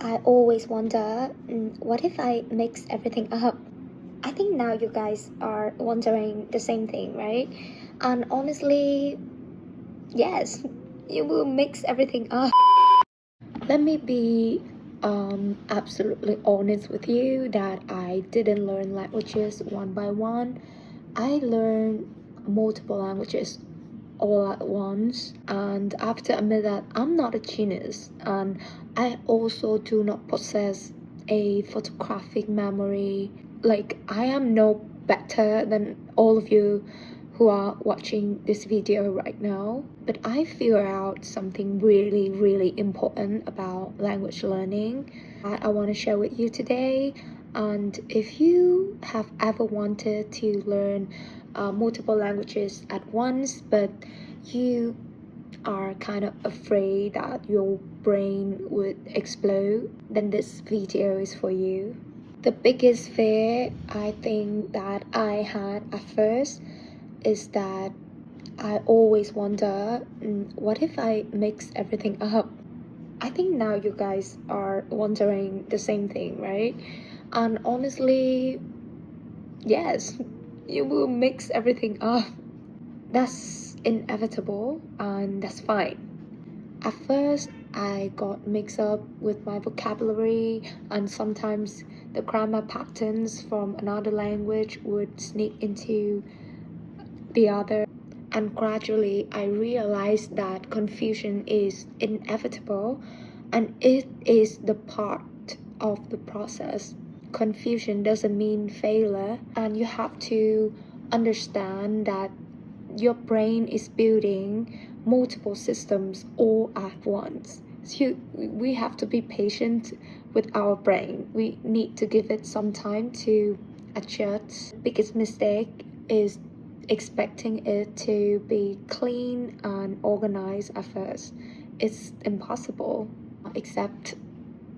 I always wonder, what if I mix everything up? I think now you guys are wondering the same thing, right? And honestly, yes, you will mix everything up. Let me be absolutely honest with you that I didn't learn languages one by one. I learned multiple languages all at once, and I have to admit that I'm not a genius, and I also do not possess a photographic memory. Like, I am no better than all of you who are watching this video right now, but I figure out something really, really important about language learning that I want to share with you today. And if you have ever wanted to learn multiple languages at once, but you are kind of afraid that your brain would explode, then this video is for you. The biggest fear I think that I had at first is that I always wonder, what if I mix everything up? I think now you guys are wondering the same thing, right? And honestly, yes, you will mix everything up. That's inevitable and that's fine. At first, I got mixed up with my vocabulary, and sometimes the grammar patterns from another language would sneak into the other. And gradually, I realized that confusion is inevitable and it is the part of the process. Confusion doesn't mean failure, and you have to understand that your brain is building multiple systems all at once. So we have to be patient with our brain. We need to give it some time to adjust. Biggest mistake is expecting it to be clean and organized at first. It's impossible, except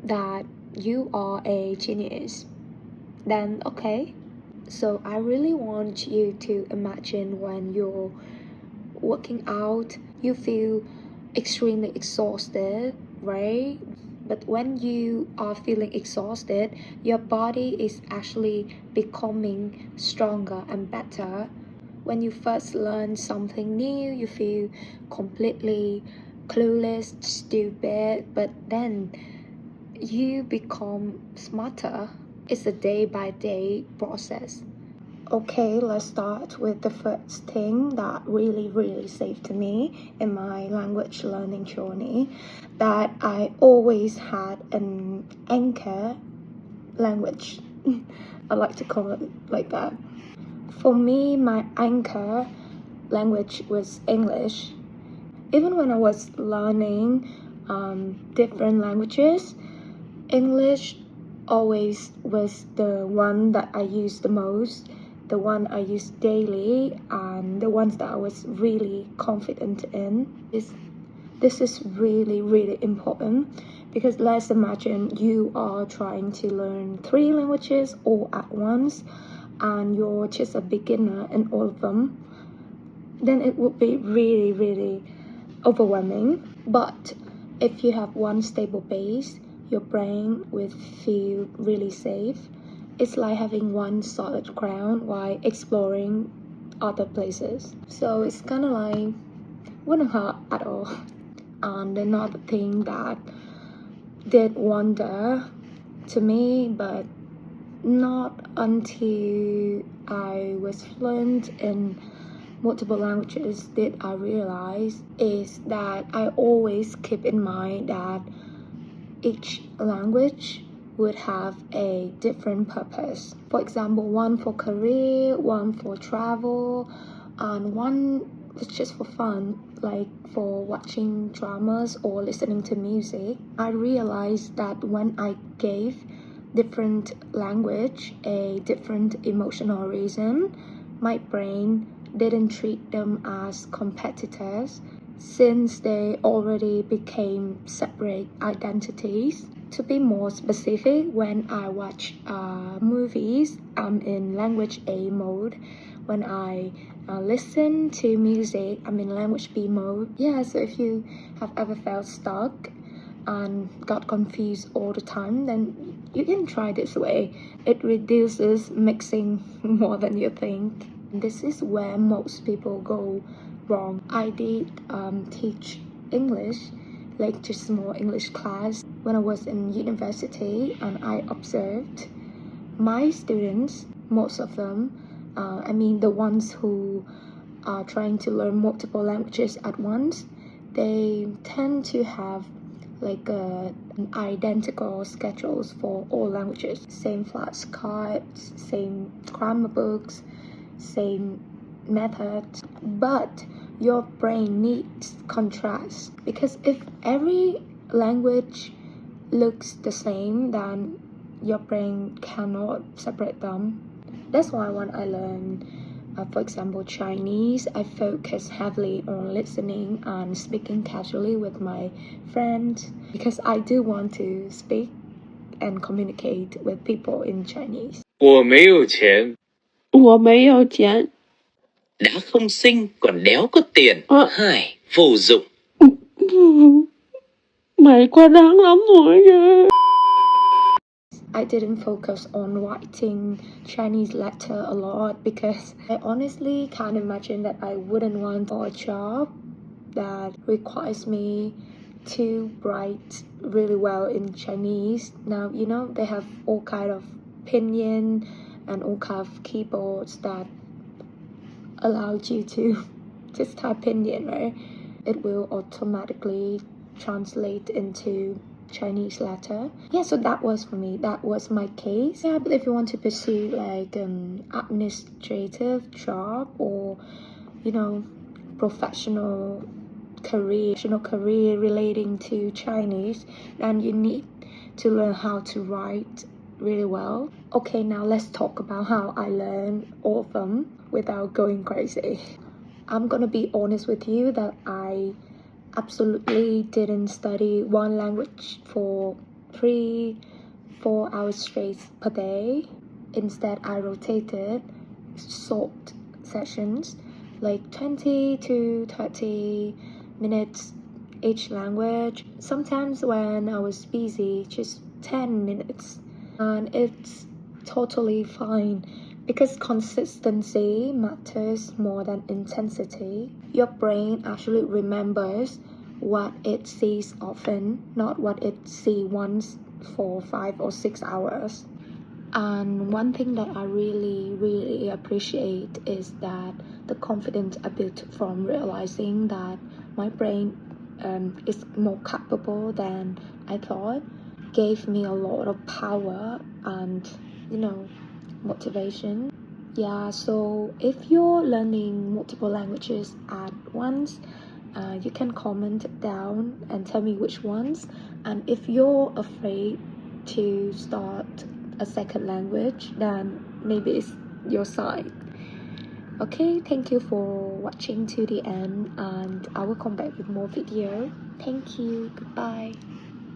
that you are a genius. Then okay. So I really want you to imagine when you're working out, you feel extremely exhausted, right? But when you are feeling exhausted, your body is actually becoming stronger and better. When you first learn something new, you feel completely clueless, stupid, but then you become smarter. It's a day by day process. Okay, let's start with the first thing that really saved me in my language learning journey, that I always had an anchor language. I like to call it like that. For me, my anchor language was English. Even when I was learning different languages, English always was the one that I used the most, the one I used daily, and the ones that I was really confident in. This is really important, because let's imagine you are trying to learn 3 languages all at once and you're just a beginner in all of them. Then it would be really overwhelming. But if you have one stable base, your brain will feel really safe. It's like having one solid ground while exploring other places. So it's kind of like, wouldn't hurt at all. And another thing that did wonder to me, but not until I was fluent in multiple languages did I realize, is that I always keep in mind that each language would have a different purpose. For example, one for career, one for travel, and one was just for fun, like for watching dramas or listening to music. I realized that when I gave different language a different emotional reason, my brain didn't treat them as competitors, since they already became separate identities. To be more specific, when I watch movies, I'm in language A mode. When I listen to music, I'm in language B mode. Yeah, so if you have ever felt stuck, and got confused all the time, then you can try this way. It reduces mixing more than you think. This is where most people go wrong. I did teach English, like just small English class when I was in university, and I observed my students, most of them, the ones who are trying to learn multiple languages at once, they tend to have like identical schedules for all languages. Same flashcards, same grammar books, same methods. But your brain needs contrast, because if every language looks the same, then your brain cannot separate them. That's why when I learn, for example, Chinese, I focus heavily on listening and speaking casually with my friends, because I do want to speak and communicate with people in Chinese. 我没有钱，我没有钱。 đã không sinh còn đéo có tiền, hai vô dụng. Mày quá đáng lắm rồi chứ. I didn't focus on writing Chinese letter a lot, because I honestly can't imagine that I wouldn't want for a job that requires me to write really well in Chinese. Now, you know, they have all kind of pinyin and all kind of keyboards that allow you to just type pinyin, right? It will automatically translate into Chinese letter. Yeah, so that was for me. That was my case. Yeah, but if you want to pursue like an administrative job, or professional career relating to Chinese, then you need to learn how to write really well. Okay, now let's talk about how I learned all of them without going crazy. I'm gonna be honest with you that I absolutely didn't study one language for 3-4 hours straight per day. Instead, I rotated short sessions, like 20 to 30 minutes each language. Sometimes when I was busy, just 10 minutes. And it's totally fine, because consistency matters more than intensity. Your brain actually remembers what it sees often, not what it sees once for 5 or 6 hours. And one thing that I really appreciate is that the confidence I built from realizing that my brain is more capable than I thought, gave me a lot of power and motivation. Yeah, so if you're learning multiple languages at once, you can comment down and tell me which ones. And if you're afraid to start a second language, then maybe it's your side. Okay, thank you for watching to the end, and I will come back with more video. Thank you, goodbye.